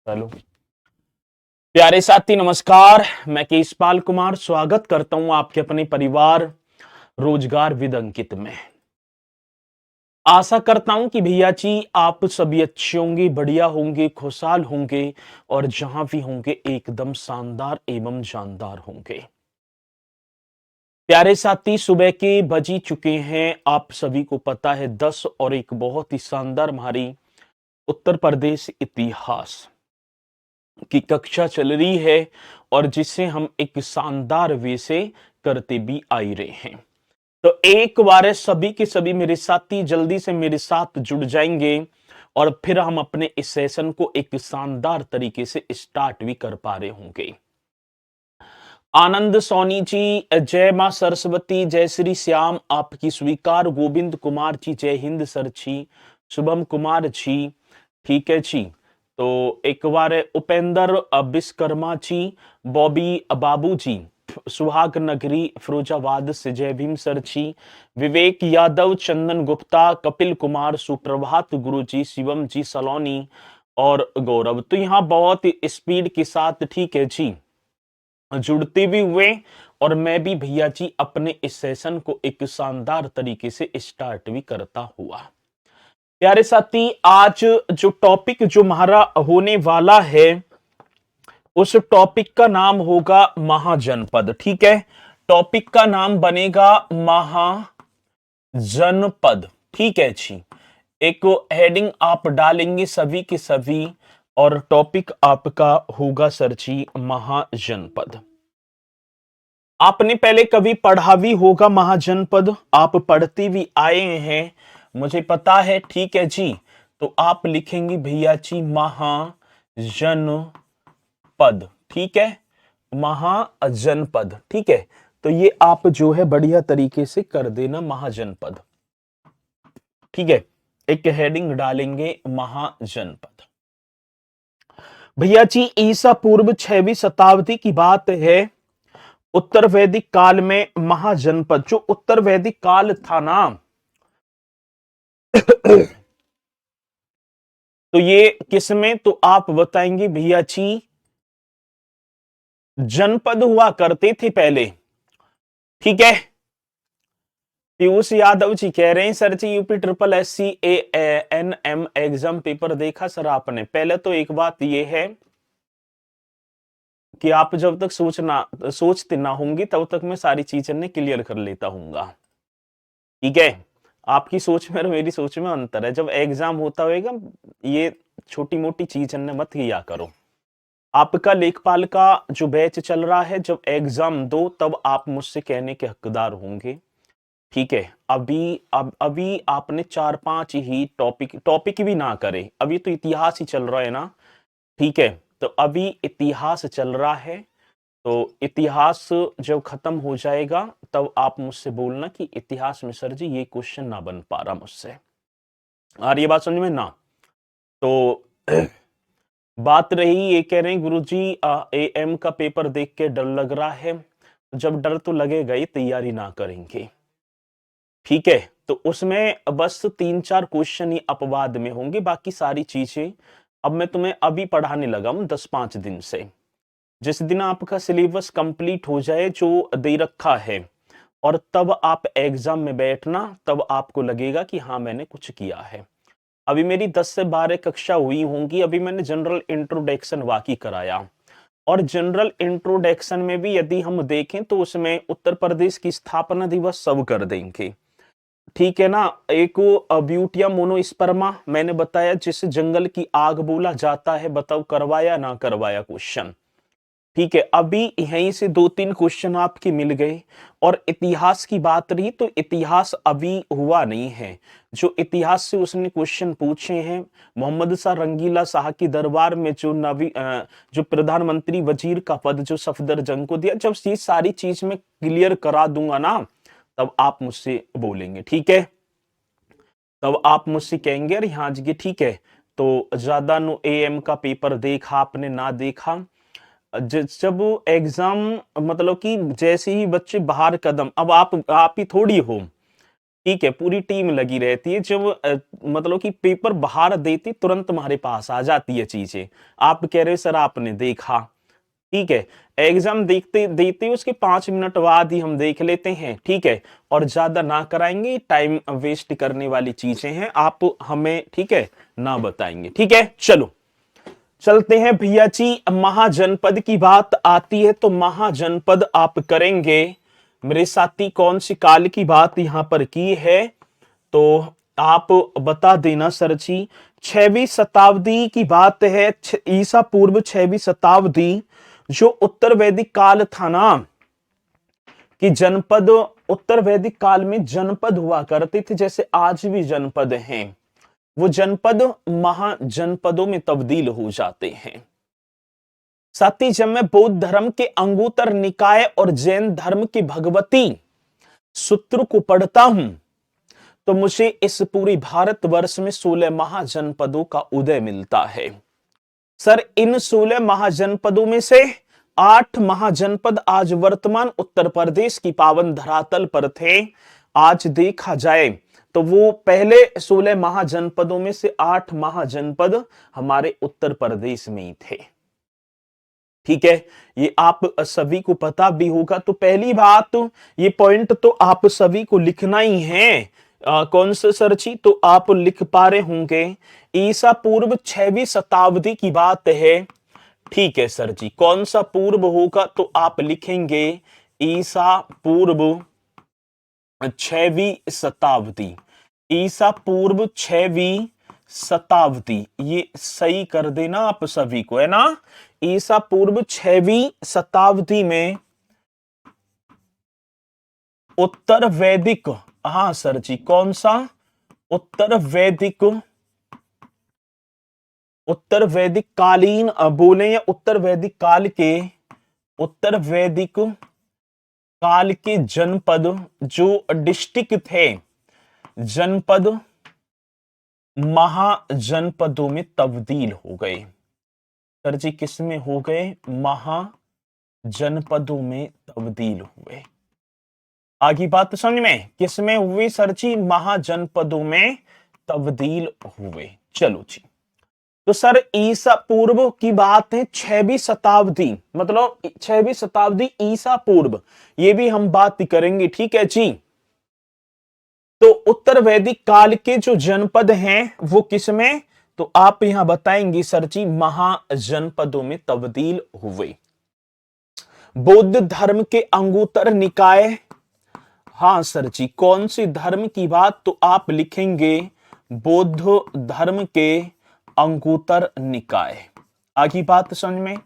Hello प्यारे साथी, नमस्कार। मैं केशपाल कुमार स्वागत करता हूं आपके अपने परिवार रोजगार विद अंकित में। आशा करता हूं कि भैया जी आप सभी अच्छे होंगे, बढ़िया होंगे, खुशहाल होंगे और जहां भी होंगे एकदम शानदार एवं जानदार होंगे। प्यारे साथी, सुबह के बज ही चुके हैं। आप सभी को पता है 10 और एक बहुत ही शानदार हमारी उत्तर प्रदेश इतिहास की कक्षा चल रही है और जिसे हम एक शानदार वे से करते भी आई रहे हैं। तो एक बार सभी के सभी मेरे साथी जल्दी से मेरे साथ जुड़ जाएंगे और फिर हम अपने इस सेशन को एक शानदार तरीके से स्टार्ट भी कर पा रहे होंगे। आनंद सोनी जी, जय मां सरस्वती, जय श्री श्याम, आपकी स्वीकार। गोविंद कुमार जी, जय हिंद सर जी। शुभम कुमार जी, ठीक है जी। तो एक बार उपेंद्र विश्वकर्मा जी, बॉबी बाबू जी, सुहाग नगरी फिरोजाबाद से जय भीम सर जी। विवेक यादव, चंदन गुप्ता, कपिल कुमार, सुप्रभात गुरु जी, शिवम जी सलोनी और गौरव। तो यहाँ बहुत स्पीड के साथ, ठीक है जी, जुड़ते भी हुए और मैं भी भैया जी अपने इस सेशन को एक शानदार तरीके से स्टार्ट भी करता हुआ। प्यारे साथी, आज जो टॉपिक जो हमारा होने वाला है उस टॉपिक का नाम होगा महाजनपद। ठीक है, टॉपिक का नाम बनेगा महाजनपद। ठीक है जी, एक हेडिंग आप डालेंगे सभी के सभी और टॉपिक आपका होगा सर जी महाजनपद। आपने पहले कभी पढ़ा भी होगा महाजनपद, आप पढ़ते भी आए हैं, मुझे पता है। ठीक है जी, तो आप लिखेंगे भैया जी महाजनपद। ठीक है, महाजनपद। ठीक है, तो ये आप जो है बढ़िया तरीके से कर देना महाजनपद। ठीक है, एक हेडिंग डालेंगे महाजनपद। भैया जी ईसा पूर्व 6वीं शताब्दी की बात है। उत्तर वैदिक काल में महाजनपद, जो उत्तर वैदिक काल था ना, तो ये किसमें, तो आप बताएंगे भैया जी जनपद हुआ करते थे पहले। ठीक है, पीयूष यादव जी कह रहे हैं sir ji UP triple SC ANM exam paper देखा सर आपने? पहले तो एक बात ये है कि आप जब तक सोचते ना होंगे तब तक मैं सारी चीजें ने क्लियर कर लेता हूंगा। ठीक है, आपकी सोच में और मेरी सोच में अंतर है। जब एग्जाम होता होगा ये छोटी मोटी चीज ने मत किया करो। आपका लेखपाल का जो बैच चल रहा है, जब एग्जाम दो तब आप मुझसे कहने के हकदार होंगे। ठीक है, अभी आपने 4-5 ही टॉपिक भी ना करे, अभी तो इतिहास ही चल रहा है ना। ठीक है, तो अभी इतिहास चल रहा है, तो इतिहास जब खत्म हो जाएगा तब आप मुझसे बोलना कि इतिहास में सर जी ये क्वेश्चन ना बन पा रहा मुझसे। आ रही है बात समझ में ना? तो बात रही, ये कह रहे हैं गुरुजी AM का पेपर देख के डर लग रहा है। जब डर तो लगेगा ही, तैयारी ना करेंगे। ठीक है, तो उसमें बस 3-4 क्वेश्चन ही अपवाद में होंगे, बाकी सारी चीजें अब मैं तुम्हें अभी पढ़ाने लगा हूं 10-5 दिन से। जिस दिन आपका सिलेबस कंप्लीट हो जाए जो दे रखा है और तब आप एग्जाम में बैठना, तब आपको लगेगा कि हाँ मैंने कुछ किया है। अभी मेरी 10 से 12 कक्षा हुई होंगी, अभी मैंने जनरल इंट्रोडक्शन वाकई कराया और जनरल इंट्रोडक्शन में भी यदि हम देखें तो उसमें उत्तर प्रदेश की स्थापना दिवस सब कर देंगे। ठीक है ना, एक ब्यूटिया मोनोस्पर्मा मैंने बताया, जिसे जंगल की आग बोला जाता है, बताओ करवाया ना करवाया क्वेश्चन। ठीक है, अभी यहीं से 2-3 क्वेश्चन आपके मिल गए और इतिहास की बात रही तो इतिहास अभी हुआ नहीं है। जो इतिहास से उसने क्वेश्चन पूछे हैं, मोहम्मद शाह रंगीला शाह की दरबार में जो प्रधानमंत्री वजीर का पद जो सफदरजंग को दिया, जब ये सारी चीज मैं क्लियर करा दूंगा ना तब आप मुझसे बोलेंगे। ठीक है, तब आप मुझसे कहेंगे अरे हाँ जी ठीक है, तो ज्यादा नो AM का पेपर देखा आपने ना देखा। जब एग्जाम मतलब कि जैसे ही बच्चे बाहर कदम, अब आप ही थोड़ी हो ठीक है, पूरी टीम लगी रहती है। जब मतलब कि पेपर बाहर देती तुरंत हमारे पास आ जाती है चीजें। आप कह रहे हो सर आपने देखा, ठीक है, एग्जाम देखते देते उसके 5 मिनट बाद ही हम देख लेते हैं, ठीक है, और ज्यादा ना कराएंगे, टाइम वेस्ट करने वाली चीजें हैं, आप हमें ठीक है ना बताएंगे, ठीक है। चलो चलते हैं भैया जी, महाजनपद की बात आती है तो महाजनपद आप करेंगे मेरे साथी। कौन सी काल की बात यहां पर की है तो आप बता देना सर जी। 6वीं शताब्दी की बात है, ईसा पूर्व 6वीं शताब्दी, जो उत्तर वैदिक काल था ना, कि जनपद, उत्तर वैदिक काल में जनपद हुआ करते थे, जैसे आज भी जनपद हैं, वो जनपद महाजनपदों में तब्दील हो जाते हैं। साथ ही जब मैं बौद्ध धर्म के अंगुत्तर निकाय और जैन धर्म के भगवती सूत्र को पढ़ता हूं तो मुझे इस पूरी भारतवर्ष में 16 महाजनपदों का उदय मिलता है। सर इन 16 महाजनपदों में से 8 महाजनपद आज वर्तमान उत्तर प्रदेश की पावन धरातल पर थे। आज देखा जाए तो वो पहले 16 महाजनपदों में से 8 महाजनपद हमारे उत्तर प्रदेश में ही थे, ठीक है। ये आप सभी को पता भी होगा। तो पहली बात, ये पॉइंट तो आप सभी को लिखना ही है। कौन सा सर जी, तो आप लिख पा रहे होंगे, ईसा पूर्व 6वीं शताब्दी की बात है, ठीक है सर जी। कौन सा पूर्व होगा तो आप लिखेंगे ईसा पूर्व 6वीं शताब्दी, ईसा पूर्व 6वीं शताब्दी, ये सही कर देना आप सभी को, है ना। ईसा पूर्व 6वीं शताब्दी में उत्तर वैदिक, हाँ सर जी, कौन सा, उत्तर वैदिक, उत्तर वैदिक कालीन बोले या उत्तर वैदिक काल के, उत्तर वैदिक काल के जनपद जो डिस्ट्रिक्ट थे, जनपद महाजनपदों में तब्दील हो गए। सर जी किसमें हो गए, महाजनपदों में तब्दील हुए। आगे बात समझ में, किसमें हुए सर जी, महाजनपदों में तब्दील हुए। चलो जी, तो सर ईसा पूर्व की बात है 6वीं शताब्दी, मतलब 6वीं शताब्दी ईसा पूर्व, ये भी हम बात करेंगे, ठीक है जी। तो उत्तर वैदिक काल के जो जनपद हैं वो किसमें, तो आप यहां बताएंगे सर जी महाजनपदों में तब्दील हुए। बौद्ध धर्म के अंगुत्तर निकाय, हाँ सर जी, कौन सी धर्म की बात, तो आप लिखेंगे बौद्ध धर्म के अंगुत्तर निकाय। आगे बात समझ में,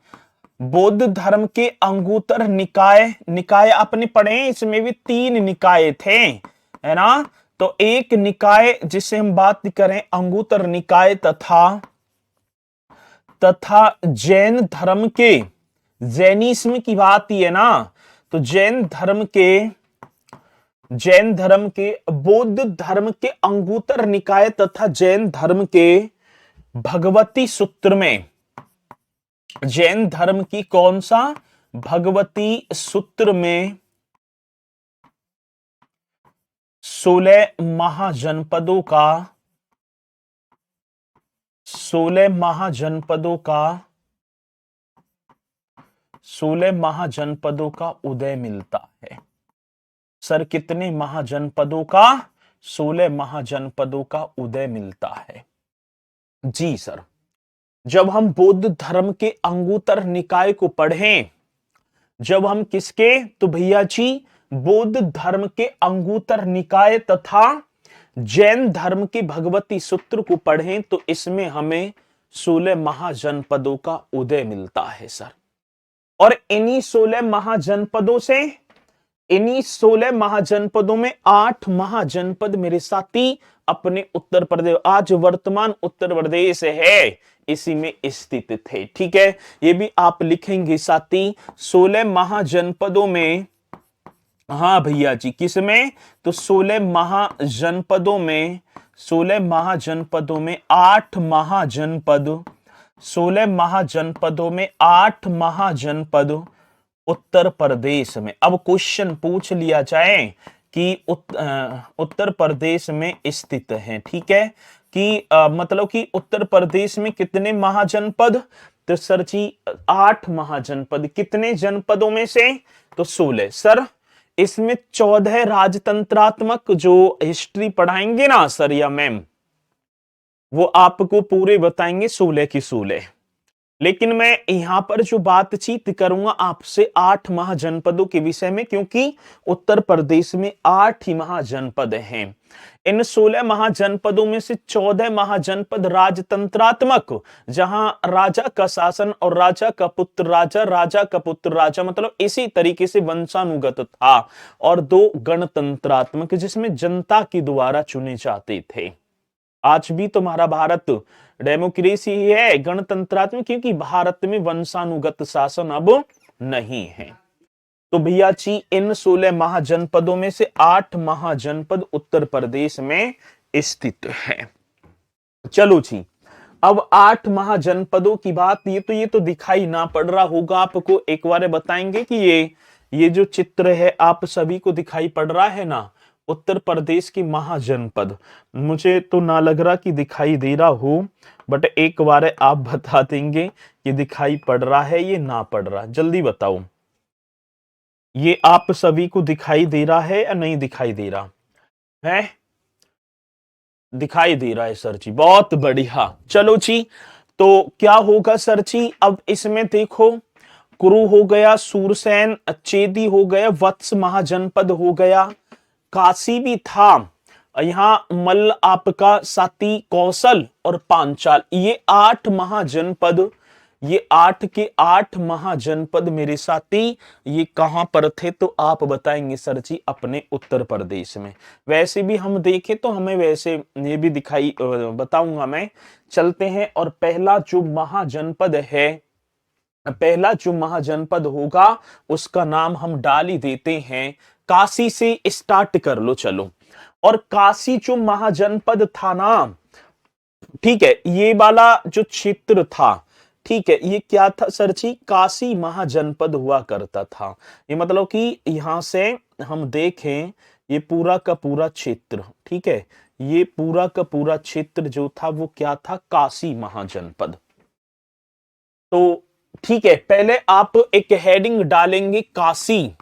बौद्ध धर्म के अंगुत्तर निकाय, निकाय आपने पढ़े, इसमें भी 3 निकाय थे, है ना। तो एक निकाय जिसे हम बात करें अंगुत्तर निकाय तथा जैन धर्म के, जैनिज्म की बात ही है ना, तो जैन धर्म के बौद्ध धर्म के अंगुत्तर निकाय तथा जैन धर्म के भगवती सूत्र में, जैन धर्म की कौन सा, भगवती सूत्र में 16 महाजनपदों का, 16 महाजनपदों का, 16 महाजनपदों का उदय मिलता है। सर कितने महाजनपदों का, 16 महाजनपदों का उदय मिलता है जी सर। जब हम बौद्ध धर्म के अंगुत्तर निकाय को पढ़ें, जब हम किसके, तो भैया जी बौद्ध धर्म के अंगुत्तर निकाय तथा जैन धर्म के भगवती सूत्र को पढ़ें तो इसमें हमें 16 महाजनपदों का उदय मिलता है सर। और इन्हीं 16 महाजनपदों से, इन्हीं 16 महाजनपदों में 8 महाजनपद मेरे साथी अपने उत्तर प्रदेश, आज वर्तमान उत्तर प्रदेश है, इसी में स्थित थे, ठीक है। ये भी आप लिखेंगे साथी, 16 महाजनपदों में, हाँ भैया जी किसमें, तो 16 महाजनपदों में, 16 महाजनपदों में 8 महाजनपद, 16 महाजनपदों में 8 महाजनपद उत्तर प्रदेश में। अब क्वेश्चन पूछ लिया जाए कि उत्तर प्रदेश में स्थित है। ठीक है, कि मतलब कि उत्तर प्रदेश में कितने महाजनपद? तो सर जी 8 महाजनपद। कितने जनपदों में से? तो 16। सर इसमें 14 राजतंत्रात्मक, जो हिस्ट्री पढ़ाएंगे ना सर या मैम, वो आपको पूरे बताएंगे 16 की 16। लेकिन मैं यहां पर जो बातचीत करूंगा आपसे 8 महाजनपदों के विषय में, क्योंकि उत्तर प्रदेश में 8 ही महाजनपद हैं। इन 16 महाजनपदों में से 14 महाजनपद राजतंत्रात्मक, जहां राजा का शासन और राजा का पुत्र राजा, राजा का पुत्र राजा, मतलब इसी तरीके से वंशानुगत था, और 2 गणतंत्रात्मक, जिसमें जनता के द्वारा चुने जाते थे। आज भी तुम्हारा भारत डेमोक्रेसी ही है, गणतंत्रात्मक, क्योंकि भारत में वंशानुगत शासन अब नहीं है। तो भैया जी इन 16 महाजनपदों में से 8 महाजनपद उत्तर प्रदेश में स्थित है। चलो जी, अब 8 महाजनपदों की बात, ये तो दिखाई ना पड़ रहा होगा आपको। एक बार बताएंगे कि ये जो चित्र है आप सभी को दिखाई पड़ रहा है ना, उत्तर प्रदेश की महाजनपद। मुझे तो ना लग रहा कि दिखाई दे रहा हो, बट एक बार आप बता देंगे कि दिखाई पड़ रहा है ये ना पड़ रहा, जल्दी बताओ। ये आप सभी को दिखाई दे रहा है या नहीं दिखाई दे रहा है? दिखाई दे रहा है सर जी, बहुत बढ़िया। चलो जी, तो क्या होगा सर जी, अब इसमें देखो, कुरु हो गया, सूरसेन, चेदी हो गया, वत्स महाजनपद हो गया, काशी भी था, यहां मल्ल आपका, साती, कौशल और पांचाल, ये 8 महाजनपद, ये 8 के 8 महाजनपद मेरे साथी, ये कहां पर थे? तो आप बताएंगे सर जी अपने उत्तर प्रदेश में। वैसे भी हम देखें तो हमें वैसे ये भी दिखाई बताऊंगा मैं। चलते हैं, और पहला जो महाजनपद है, पहला जो महाजनपद होगा उसका नाम हम डाल ही देते हैं, काशी से स्टार्ट कर लो चलो। और काशी जो महाजनपद था ना, ठीक है, ये वाला जो क्षेत्र था, ठीक है, ये क्या था सर जी? काशी महाजनपद हुआ करता था। ये मतलब कि यहां से हम देखें, ये पूरा का पूरा क्षेत्र, ठीक है, ये पूरा का पूरा क्षेत्र जो था वो क्या था? काशी महाजनपद। तो ठीक है, पहले आप एक हेडिंग डालेंगे काशी।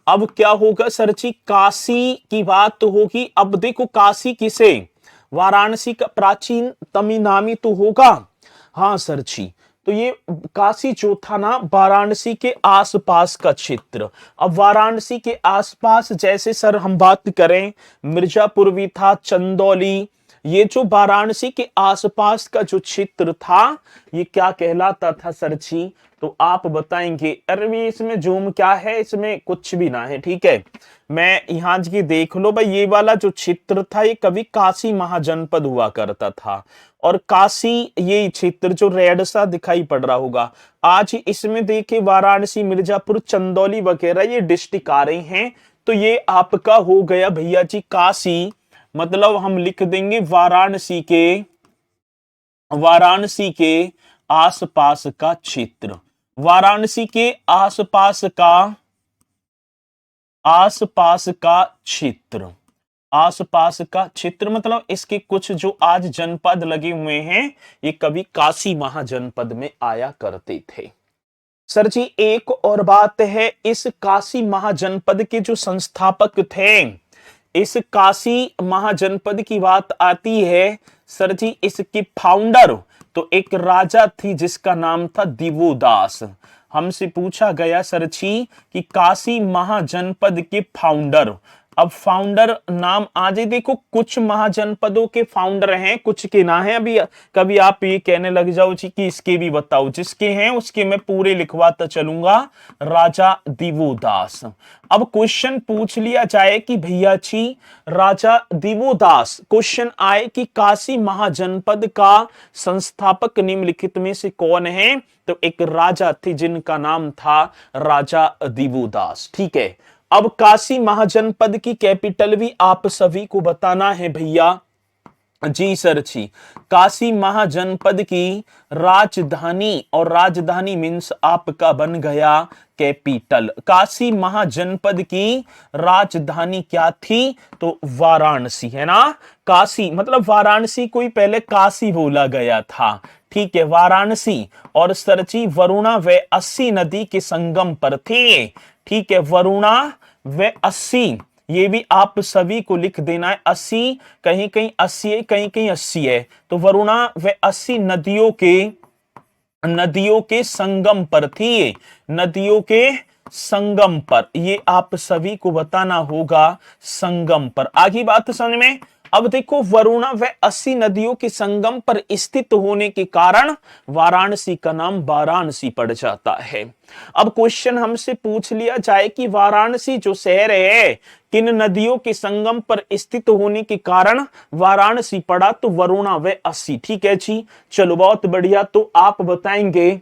अब क्या होगा सर जी? काशी की बात तो होगी। अब देखो काशी किसे? वाराणसी का प्राचीन तमिनामी तो होगा। हाँ सर जी, तो ये काशी जो था ना, वाराणसी के आसपास का क्षेत्र। अब वाराणसी के आसपास जैसे सर हम बात करें, मिर्जापुर भी था, चंदौली, ये जो वाराणसी के आसपास का जो क्षेत्र था, ये क्या कहलाता था सर जी? तो आप बताएंगे। अरे इसमें जूम क्या है? इसमें कुछ भी ना है, ठीक है। मैं यहां की देख लो भाई, ये वाला जो क्षेत्र था ये कभी काशी महाजनपद हुआ करता था। और काशी, ये क्षेत्र जो रेड सा दिखाई पड़ रहा होगा, आज इसमें देखे वाराणसी, मिर्जापुर, चंदौली वगैरह ये डिस्ट्रिक्ट आ रहे हैं। तो ये आपका हो गया भैया जी काशी, मतलब हम लिख देंगे वाराणसी के आसपास का क्षेत्र, वाराणसी के आसपास का क्षेत्र, आसपास का क्षेत्र, मतलब इसके कुछ जो आज जनपद लगे हुए हैं ये कभी काशी महाजनपद में आया करते थे। सर जी एक और बात है, इस काशी महाजनपद के जो संस्थापक थे, इस काशी महाजनपद की बात आती है सर जी, इसकी फाउंडर तो एक राजा थी जिसका नाम था दिवोदास। हमसे पूछा गया सर जी कि काशी महाजनपद के फाउंडर, अब फाउंडर नाम आज देखो, कुछ महाजनपदों के फाउंडर हैं, कुछ के ना है। अभी कभी आप ये कहने लग जाओ जी कि इसके भी बताओ, जिसके हैं उसके मैं पूरे लिखवाता चलूंगा, राजा दिवोदास। अब क्वेश्चन पूछ लिया जाए कि भैया जी राजा दिवोदास, क्वेश्चन आए कि काशी महाजनपद का संस्थापक निम्नलिखित में से कौन है? तो एक राजा थे जिनका नाम था राजा दिवोदास, ठीक है। अब काशी महाजनपद की कैपिटल भी आप सभी को बताना है भैया, जी सर जी। काशी महाजनपद की राजधानी, और राजधानी मीन्स आपका बन गया कैपिटल। काशी महाजनपद की राजधानी क्या थी? तो वाराणसी, है ना। काशी मतलब वाराणसी को ही पहले काशी बोला गया था, ठीक है, वाराणसी। और सरची वरुणा व अस्सी नदी के संगम पर थे, ठीक है, वरुणा व अस्सी, ये भी आप सभी को लिख देना है। 80 कहीं कहीं 80 है, कहीं कहीं 80 है, तो वरुणा व 80 नदियों के संगम पर थी, नदियों के संगम पर, ये आप सभी को बताना होगा, संगम पर। आगे बात समझ में। अब देखो, वरुणा व 80 नदियों के संगम पर स्थित होने के कारण वाराणसी का नाम वाराणसी पड़ जाता है। अब क्वेश्चन हमसे पूछ लिया जाए कि वाराणसी जो शहर है किन नदियों के संगम पर स्थित होने के कारण वाराणसी पड़ा? तो वरुणा व 80, ठीक है जी। चलो बहुत बढ़िया। तो आप बताएंगे,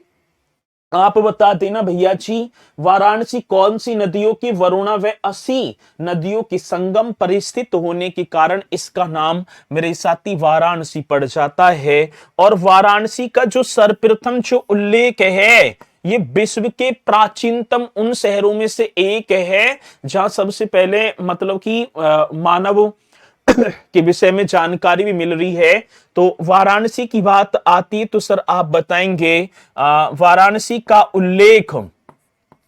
आप बता देना भैया जी, वाराणसी कौन सी नदियों की, वरुणा व 80 नदियों के संगम पर स्थित होने के कारण इसका नाम मेरे साथी वाराणसी पड़ जाता है। और वाराणसी का जो सर्वप्रथम जो उल्लेख है, ये विश्व के प्राचीनतम उन शहरों में से एक है जहां सबसे पहले मतलब कि मानव के विषय में जानकारी भी मिल रही है। तो वाराणसी की बात आती है तो सर आप बताएंगे वाराणसी का उल्लेख,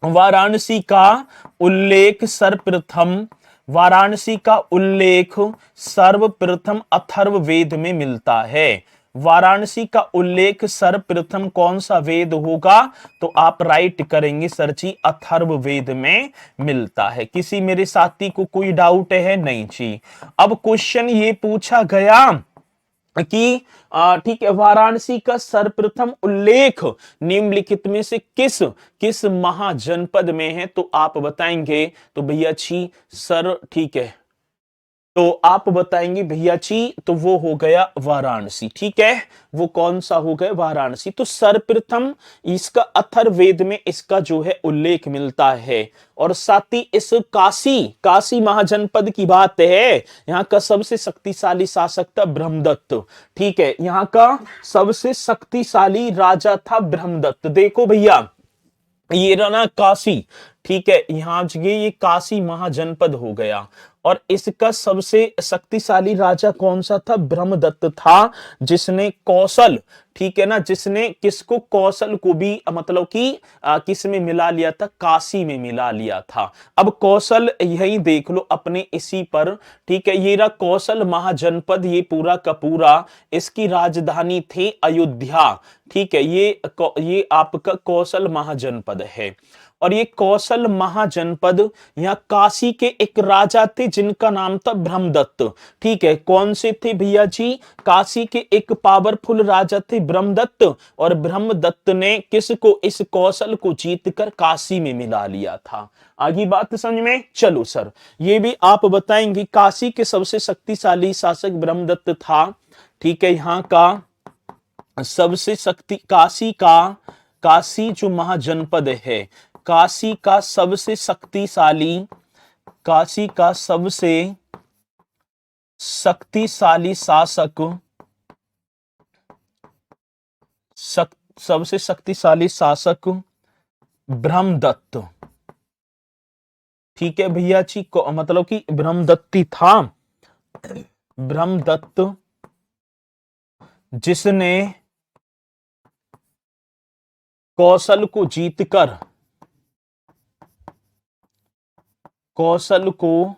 वाराणसी का उल्लेख सर्वप्रथम, वाराणसी का उल्लेख सर्वप्रथम अथर्ववेद में मिलता है। वाराणसी का उल्लेख सर्वप्रथम कौन सा वेद होगा? तो आप राइट करेंगे सर जी, अथर्ववेद में मिलता है। किसी मेरे साथी को कोई डाउट है? नहीं जी। अब क्वेश्चन ये पूछा गया कि ठीक है, वाराणसी का सर्वप्रथम उल्लेख निम्नलिखित में से किस किस महाजनपद में है? तो आप बताएंगे तो भैया जी सर, ठीक है, तो आप बताएंगे भैया जी, तो वो हो गया वाराणसी, ठीक है, वो कौन सा हो गया? वाराणसी। तो सर्वप्रथम इसका अथर्ववेद में इसका जो है उल्लेख मिलता है। और साथ ही इस काशी महाजनपद की बात है, यहाँ का सबसे शक्तिशाली शासक था ब्रह्मदत्त, ठीक है, यहाँ का सबसे शक्तिशाली राजा था ब्रह्मदत्त। देखो भैया, ये रहा काशी, ठीक है, यहां ये काशी महाजनपद हो गया। और इसका सबसे शक्तिशाली राजा कौन सा था? ब्रह्मदत्त था, जिसने कौशल, ठीक है ना, जिसने किसको? कौशल को भी मतलब कि किस में मिला लिया था? काशी में मिला लिया था। अब कौशल यही देख लो अपने इसी पर, ठीक है, ये रहा कौशल महाजनपद, ये पूरा का पूरा इसकी राजधानी थी अयोध्या, ठीक है, ये आपका कौशल महाजनपद है। और ये कौशल महाजनपद, यहाँ काशी के एक राजा थे जिनका नाम था ब्रह्मदत्त, ठीक है, कौन से थे भैया जी? काशी के एक पावरफुल राजा थे ब्रह्मदत्त, और ब्रह्मदत्त ने किसको? इस कौशल को जीतकर काशी में मिला लिया था। आगे बात समझ में। चलो सर, ये भी आप बताएंगे, काशी के सबसे शक्तिशाली शासक ब्रह्मदत्त था, ठीक है, यहाँ का सबसे शक्ति काशी जो महाजनपद है, काशी का सबसे शक्तिशाली, काशी का सबसे शक्तिशाली शासक, सबसे शक्तिशाली शासक ब्रह्मदत्त, ठीक है भैया जी, मतलब कि ब्रह्मदत्ती था, ब्रह्मदत्त, जिसने कौशल को जीतकर, कौशल को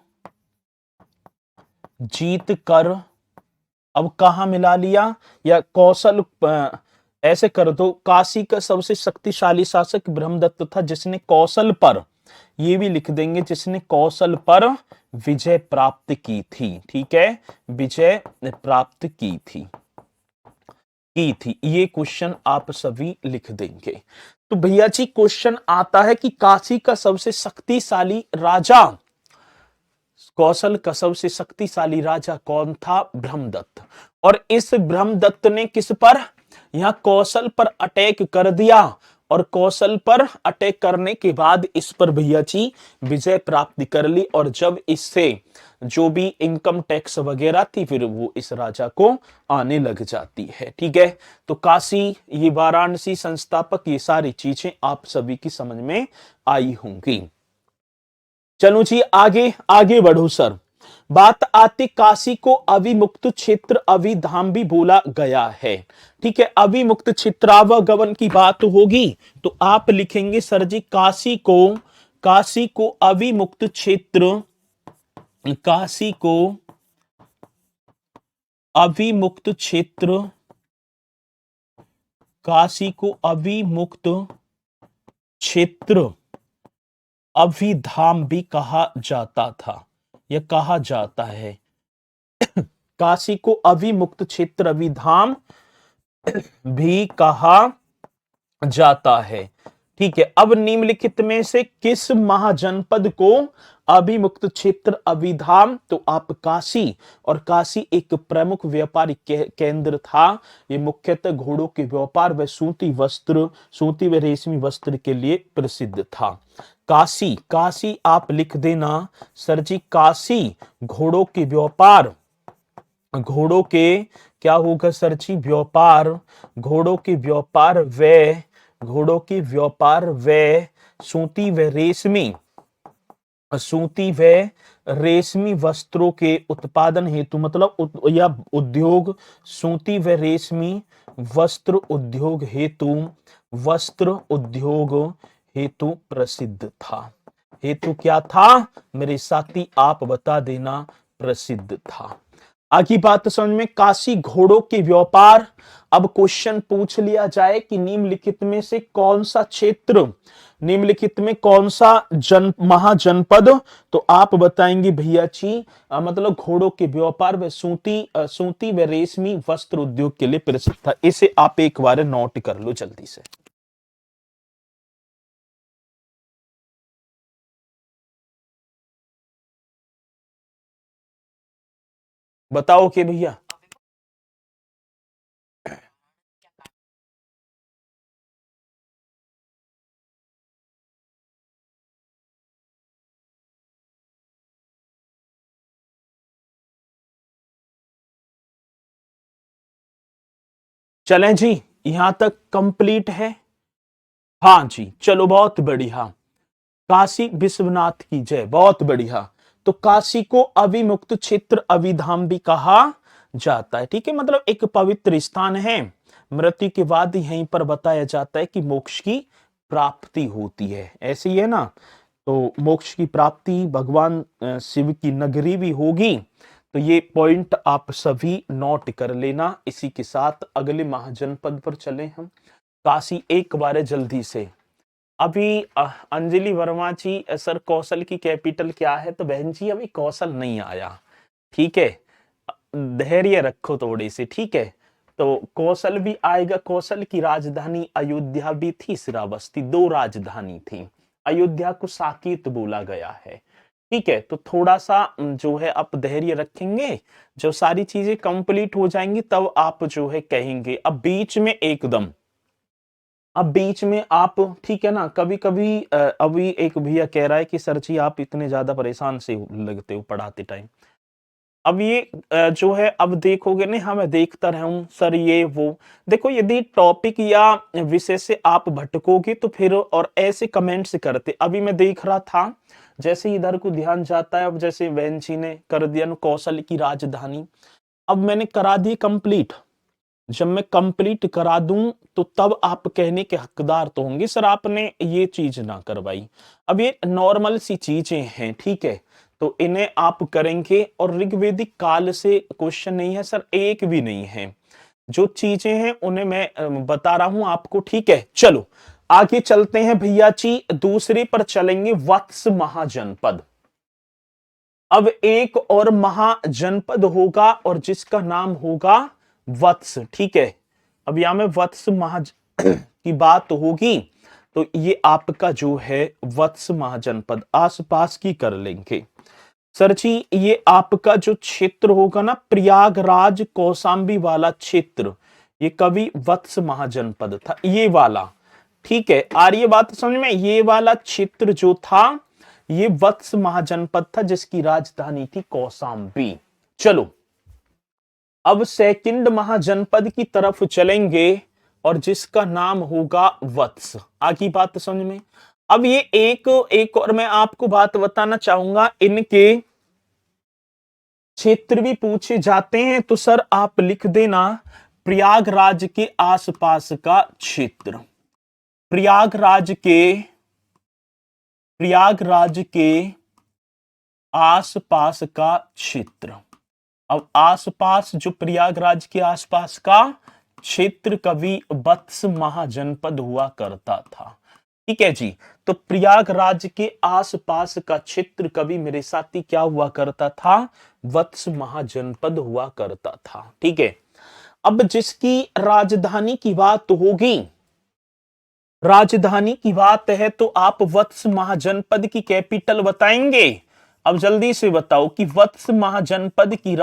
जीतकर अब कहां मिला लिया? या कौशल ऐसे कर दो, काशी का सबसे शक्तिशाली शासक ब्रह्मदत्त था, जिसने कौशल पर, ये भी लिख देंगे, जिसने कौशल पर विजय प्राप्त की थी, ठीक है, विजय प्राप्त की थी, ये क्वेश्चन आप सभी लिख देंगे। तो भैया जी क्वेश्चन आता है कि काशी का सबसे शक्तिशाली राजा, कौशल का सबसे शक्तिशाली राजा कौन था? ब्रह्मदत्त। और इस ब्रह्मदत्त ने किस पर? यहां कौशल पर अटैक कर दिया और कौशल पर अटैक करने के बाद इस पर भैया जी विजय प्राप्त कर ली, और जब इससे जो भी इनकम टैक्स वगैरह थी फिर वो इस राजा को आने लग जाती है। ठीक है, तो काशी, ये वाराणसी संस्थापक, ये सारी चीजें आप सभी की समझ में आई होंगी। चलो जी आगे आगे बढ़ो सर। बात आती काशी को अविमुक्त क्षेत्र अविधाम भी बोला गया है। ठीक है, अविमुक्त क्षेत्रावगमन की बात होगी तो आप लिखेंगे सर जी काशी को अविमुक्त क्षेत्र, काशी को अविमुक्त क्षेत्र, काशी को अविमुक्त क्षेत्र अभिधाम भी कहा जाता था, यह कहा जाता है। काशी को अविमुक्त क्षेत्र अभिधाम भी कहा जाता है। ठीक है, अब निम्नलिखित में से किस महाजनपद को अभिमुक्त क्षेत्र अभिधाम, तो आप काशी, और काशी एक प्रमुख व्यापारिक केंद्र था। ये मुख्यतः घोड़ों के व्यापार व सूती व रेशमी वस्त्र के लिए प्रसिद्ध था। काशी, काशी आप लिख देना सर जी, काशी घोड़ों के व्यापार, घोड़ों के क्या होगा सर जी, व्यापार, घोड़ों के व्यापार व सूती व रेशमी वस्त्रों के उत्पादन हेतु, मतलब या उद्योग, सूती व रेशमी वस्त्र उद्योग हेतु प्रसिद्ध था। हेतु क्या था मेरे साथी, आप बता देना, प्रसिद्ध था। आगे बात समझ में, काशी घोड़ों के व्यापार। अब क्वेश्चन पूछ लिया जाए कि निम्नलिखित में से कौन सा क्षेत्र, निम्नलिखित में कौन सा महाजनपद, तो आप बताएंगे भैया जी मतलब घोड़ों के व्यापार व सूती व रेशमी वस्त्र उद्योग के लिए प्रसिद्ध था। इसे आप एक बार नोट कर लो जल्दी से। बताओ कि भैया, चलें जी, यहां तक कंप्लीट है। हाँ जी, चलो बहुत बढ़िया। काशी विश्वनाथ की जय, बहुत बढ़िया। तो काशी को अविमुक्त क्षेत्र अविधाम भी कहा जाता है। ठीक है, मतलब एक पवित्र स्थान है। मृत्यु के बाद यहीं पर बताया जाता है कि मोक्ष की प्राप्ति होती है, ऐसे ही है ना। तो मोक्ष की प्राप्ति भगवान शिव की नगरी भी होगी। तो ये पॉइंट आप सभी नोट कर लेना। इसी के साथ अगले महाजनपद पर चले हम। काशी एक बार जल्दी से। अभी अंजलि वर्मा जी, सर कौशल की कैपिटल क्या है, तो बहन जी अभी कौशल नहीं आया। ठीक है, धैर्य रखो थोड़ी सी। ठीक है, तो कौशल भी आएगा। कौशल की राजधानी अयोध्या भी थी, श्रावस्ती, दो राजधानी थी। अयोध्या को साकेत बोला गया है। ठीक है, तो थोड़ा सा जो है आप धैर्य रखेंगे, जो सारी चीजें कंप्लीट हो जाएंगी तब आप जो है कहेंगे। अब बीच में आप, ठीक है ना, कभी कभी अभी एक भैया कह रहा है कि सर जी आप इतने ज्यादा परेशान से लगते हो पढ़ाते टाइम। अब ये जो है, अब देखोगे नहीं, हाँ मैं देखता रहा हूं सर ये वो। देखो, यदि टॉपिक या विषय से आप भटकोगे तो फिर और ऐसे कमेंट्स करते। अभी मैं देख रहा था, जैसे इधर को ध्यान जाता है। अब जैसे बहन जी ने कर दिया ना कौशल की राजधानी, अब मैंने करा दी कंप्लीट। जब मैं कंप्लीट करा दूं तो तब आप कहने के हकदार तो होंगे सर आपने ये चीज ना करवाई। अब ये नॉर्मल सी चीजें हैं, ठीक है, तो इन्हें आप करेंगे। और ऋग्वेदिक काल से क्वेश्चन नहीं है सर, एक भी नहीं है। जो चीजें हैं उन्हें मैं बता रहा हूं आपको। ठीक है, चलो आगे चलते हैं भैया जी, दूसरे पर चलेंगे, वत्स महाजनपद। अब एक और महाजनपद होगा और जिसका नाम होगा वत्स। ठीक है, अब यहां में वत्स की बात होगी तो ये आपका जो है वत्स महाजनपद आसपास की कर लेंगे। सर जी ये आपका जो क्षेत्र होगा ना, प्रयागराज कौशाम्बी वाला क्षेत्र, ये कभी वत्स महाजनपद था, ये वाला। ठीक है, आ रही है बात समझ में। ये वाला क्षेत्र जो था ये वत्स महाजनपद था जिसकी राजधानी थी कौशाम्बी। चलो अब सेकंड महाजनपद की तरफ चलेंगे और जिसका नाम होगा वत्स। आगे बात समझ में। अब ये एक और मैं आपको बात बताना चाहूंगा, इनके क्षेत्र भी पूछे जाते हैं तो सर आप लिख देना प्रयागराज के आसपास का क्षेत्र। प्रयागराज के आसपास का क्षेत्र। अब आसपास जो प्रयागराज के आसपास का क्षेत्र कभी वत्स महाजनपद हुआ करता था। ठीक है जी, तो प्रयागराज के आसपास का क्षेत्र कभी मेरे साथी क्या हुआ करता था, वत्स महाजनपद हुआ करता था। ठीक है, अब जिसकी राजधानी की बात होगी, राजधानी की बात है तो आप वत्स महाजनपद की कैपिटल बताएंगे। अब जल्दी से बताओ कि वत्स महाजनपद की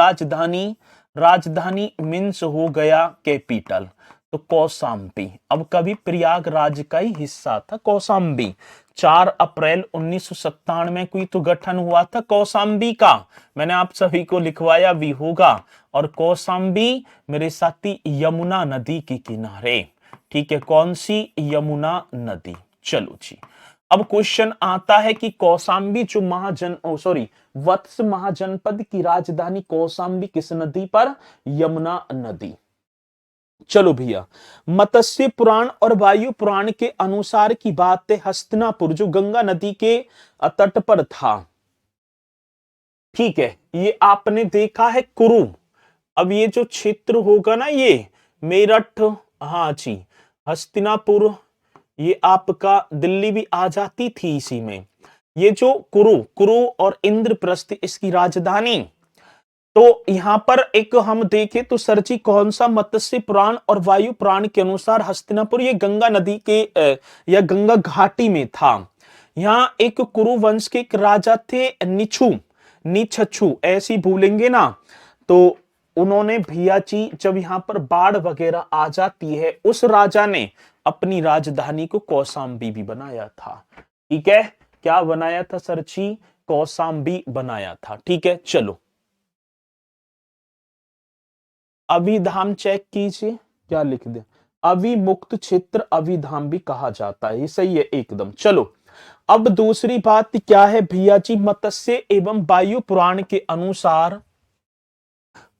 राजधानी मीन्स हो गया कैपिटल, तो कौशाम्बी। अब कभी प्रयागराज का ही हिस्सा था कौशाम्बी। 4 अप्रैल 1997 में कोई तो गठन हुआ था कौशाम्बी का, मैंने आप सभी को लिखवाया भी होगा। और कौशाम्बी मेरे साथी यमुना नदी के किनारे। ठीक है, कौन सी, यमुना नदी। चलो जी, अब क्वेश्चन आता है कि कौशाम्बी जो वत्स महाजनपद की राजधानी कौशाम्बी किस नदी पर, यमुना नदी। चलो भैया, मत्स्य पुराण और वायु पुराण के अनुसार की बात है, हस्तिनापुर जो गंगा नदी के तट पर था। ठीक है, ये आपने देखा है कुरु। अब ये जो क्षेत्र होगा ना, ये मेरठ, हाँ जी, हस्तिनापुर, ये आपका दिल्ली भी आ जाती थी इसी में। ये जो कुरु और इंद्रप्रस्थ इसकी राजधानी। तो यहां पर एक हम देखें तो सर जी कौन सा, मत्स्य पुराण और वायु पुराण के अनुसार हस्तिनापुर ये गंगा नदी के या गंगा घाटी में था। यहाँ एक कुरु वंश के एक राजा थे नीछछु ऐसी भूलेंगे ना, तो उन्होंने भैया जी जब यहाँ पर बाढ़ वगैरह आ जाती है, उस राजा ने अपनी राजधानी को कौशाम्बी भी बनाया था। ठीक है, क्या बनाया था सर जी, कौशाम्बी बनाया था। ठीक है, चलो अभिधाम चेक कीजिए, क्या लिख दे, अविमुक्त क्षेत्र अभिधाम भी कहा जाता है, ये सही है एकदम। चलो अब दूसरी बात क्या है भैया जी, मत्स्य एवं वायु पुराण के अनुसार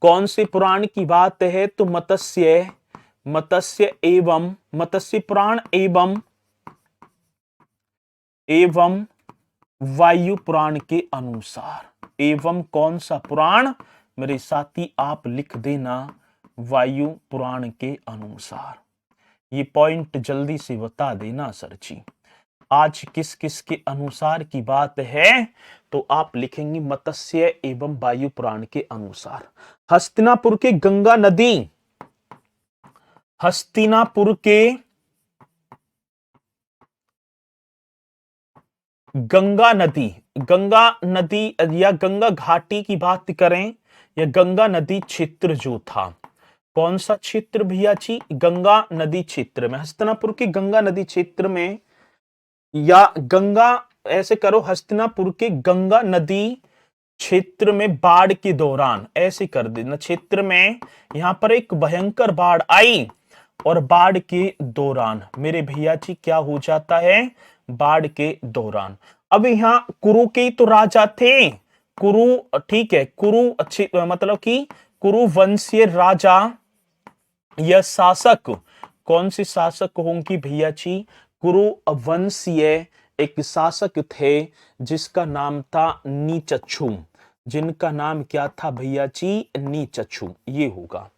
कौन से पुराण की बात है, तो मत्स्य पुराण एवं वायु पुराण के अनुसार। एवं कौन सा पुराण, मेरे साथी आप लिख देना वायु पुराण के अनुसार। ये पॉइंट जल्दी से बता देना सर जी, आज किस किस के अनुसार की बात है, तो आप लिखेंगे मत्स्य एवं वायु पुराण के अनुसार। हस्तिनापुर के गंगा नदी, हस्तिनापुर के गंगा नदी या गंगा घाटी की बात करें, या गंगा नदी क्षेत्र जो था, कौन सा क्षेत्र भैया जी, गंगा नदी क्षेत्र में, हस्तिनापुर के गंगा नदी क्षेत्र में, या गंगा ऐसे करो, हस्तिनापुर के गंगा नदी क्षेत्र में बाढ़ के दौरान, ऐसे कर देना, क्षेत्र में यहां पर एक भयंकर बाढ़ आई और बाढ़ के दौरान मेरे भैया जी क्या हो जाता है, बाढ़ के दौरान। अब यहां कुरु के तो राजा थे, कुरु, ठीक है, कुरु अच्छे मतलब कि कुरु वंशीय राजा या शासक, कौन से शासक होंगे भैया जी, कुरु वंशीय एक शासक थे जिसका नाम था नीचच्छु, जिनका नाम क्या था भैया जी, नीचच्छु, ये होगा।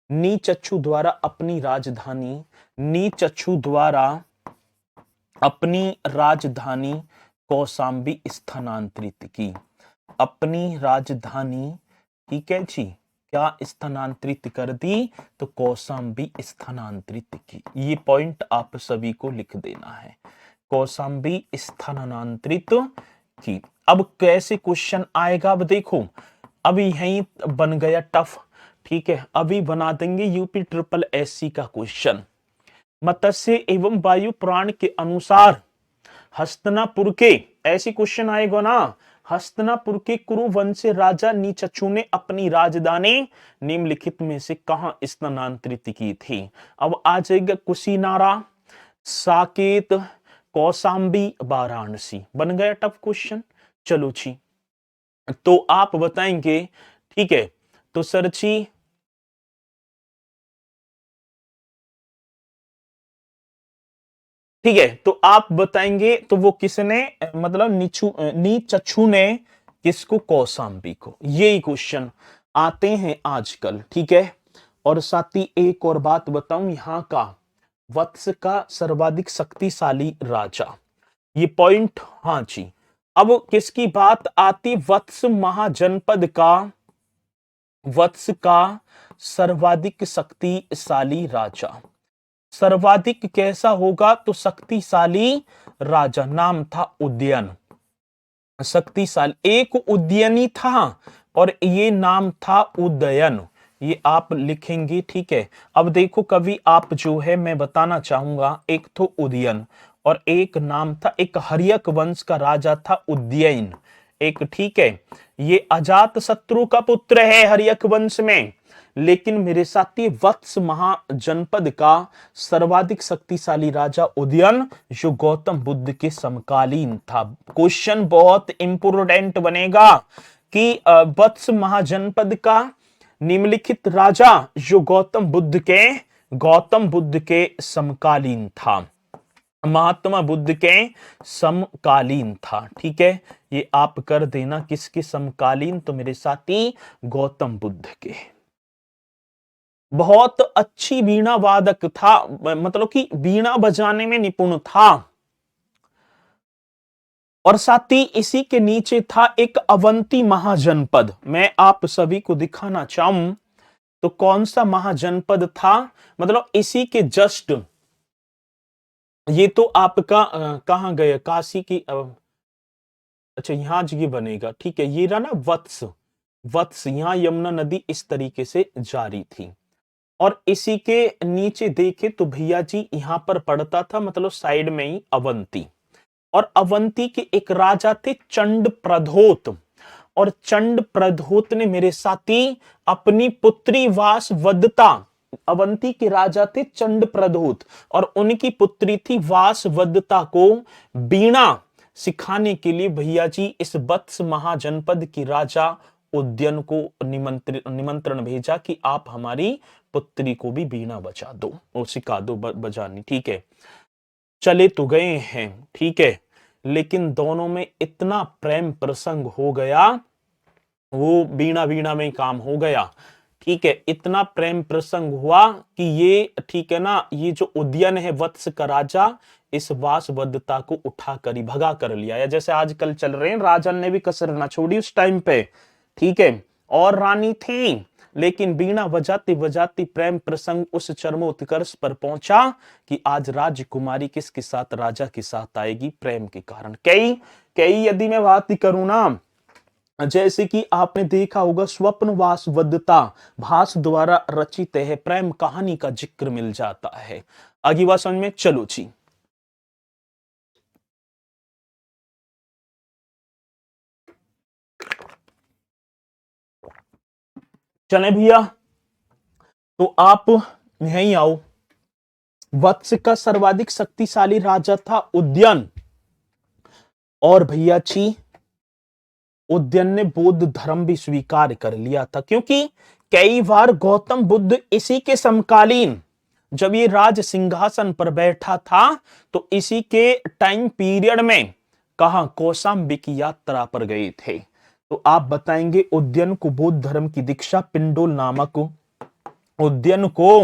नीचच्छु द्वारा अपनी राजधानी कौशाम्बी स्थानांतरित की, अपनी राजधानी, ठीक है जी, क्या स्थानांतरित कर दी, तो कौशाम्बी स्थानांतरित की। ये पॉइंट आप सभी को लिख देना है, कौशाम्बी स्थानांतरित की। अब कैसे क्वेश्चन आएगा, अब देखो, अभी यही बन गया टफ। ठीक है, अभी बना देंगे यूपी SSS का क्वेश्चन। मत्स्य एवं वायु पुराण के अनुसार हस्तिनापुर के, ऐसी क्वेश्चन आएगा ना, हस्तिनापुर के कुरु वंश राजा नीचक्षु ने अपनी राजधानी निम्नलिखित में से कहां स्थानांतरित की थी? अब आ जाएगा कुशीनारा, साकेत, कौशाम्बी, वाराणसी। बन गया टफ क्वेश्चन। चलो जी, तो आप बताएंगे, ठीक है, तो सर जी ठीक है, तो आप बताएंगे तो वो किसने, मतलब नीचक्षु ने किसको? कौशाम्बी को। यही क्वेश्चन आते हैं आजकल, ठीक है। और साथ ही एक और बात बताऊं, यहां का वत्स का सर्वाधिक शक्तिशाली राजा, ये पॉइंट, हाँ जी। अब किसकी बात आती? वत्स महाजनपद का, वत्स का सर्वाधिक शक्तिशाली राजा। सर्वाधिक कैसा होगा? तो शक्तिशाली राजा, नाम था उदयन। शक्तिशाली एक उदयनी था और ये नाम था उदयन, ये आप लिखेंगे, ठीक है। अब देखो कवि आप जो है मैं बताना चाहूंगा, एक तो उदयन और एक नाम था, एक हर्यक वंश का राजा था उदयन, एक, ठीक है। ये अजात शत्रु का पुत्र है हर्यक वंश में। लेकिन मेरे साथी वत्स महाजनपद का सर्वाधिक शक्तिशाली राजा उदयन, जो गौतम बुद्ध के समकालीन था। क्वेश्चन बहुत इंपोर्टेंट बनेगा कि वत्स महाजनपद का निम्नलिखित राजा जो गौतम बुद्ध के समकालीन था, महात्मा बुद्ध के समकालीन था, ठीक है। ये आप कर देना, किसके समकालीन? तो मेरे साथी गौतम बुद्ध के। बहुत अच्छी वीणा वादक था, मतलब कि वीणा बजाने में निपुण था। और साथ ही इसी के नीचे था एक अवंती महाजनपद। मैं आप सभी को दिखाना चाहूं तो कौन सा महाजनपद था, मतलब इसी के जस्ट, ये तो आपका कहां गया? काशी की, अच्छा यहां जी बनेगा, ठीक है। ये रहा ना वत्स, वत्स, यहां यमुना नदी इस तरीके से जारी थी। और इसी के नीचे देखे तो भैया जी यहां पर पड़ता था, मतलब साइड में ही अवंती। और अवंती के एक राजा थे चंड प्रधोत, और चंड प्रधोत ने मेरे साथी अपनी पुत्री वासवदता, अवंती के राजा थे चंड प्रधोत और उनकी पुत्री थी वासवदता को वीणा सिखाने के लिए भैया जी इस वत्स महाजनपद की राजा उदयन को निमंत्रण भेजा कि आप हमारी पुत्री को भी वीणा बजा दो और सिखा दो बजानी, ठीक है। चले तो गए हैं, ठीक है, लेकिन दोनों में इतना प्रेम प्रसंग हो गया, वो वीणा वीणा में काम हो गया, ठीक है। इतना प्रेम प्रसंग हुआ कि ये, ठीक है ना, ये जो उदयन है वत्स का राजा, इस वासवदता को उठा कर ही भगा कर लिया, या जैसे आजकल चल रहे हैं, राजन ने भी कसर ना छोड़ी उस टाइम पे, ठीक है। और रानी थी, लेकिन वीणा बजाती बजाती प्रेम प्रसंग उस चरमोत्कर्ष पर पहुंचा कि आज राजकुमारी किसके साथ? राजा के साथ आएगी, प्रेम के कारण। कई कई यदि मैं बात करूं ना, जैसे कि आपने देखा होगा स्वप्न वासवदता भास द्वारा रचित है प्रेम कहानी का जिक्र मिल जाता है। आगे बात समझ में, चलो जी। चले भैया, तो आप यहीं आओ। वत्स का सर्वाधिक शक्तिशाली राजा था उदयन, और भैया जी उदयन ने बौद्ध धर्म भी स्वीकार कर लिया था, क्योंकि कई बार गौतम बुद्ध इसी के समकालीन, जब ये राज सिंहासन पर बैठा था, तो इसी के टाइम पीरियड में कहा कौशाम्बी की यात्रा पर गए थे। तो आप बताएंगे उदयन को बौद्ध धर्म की दीक्षा पिंडोल नामक उदयन को,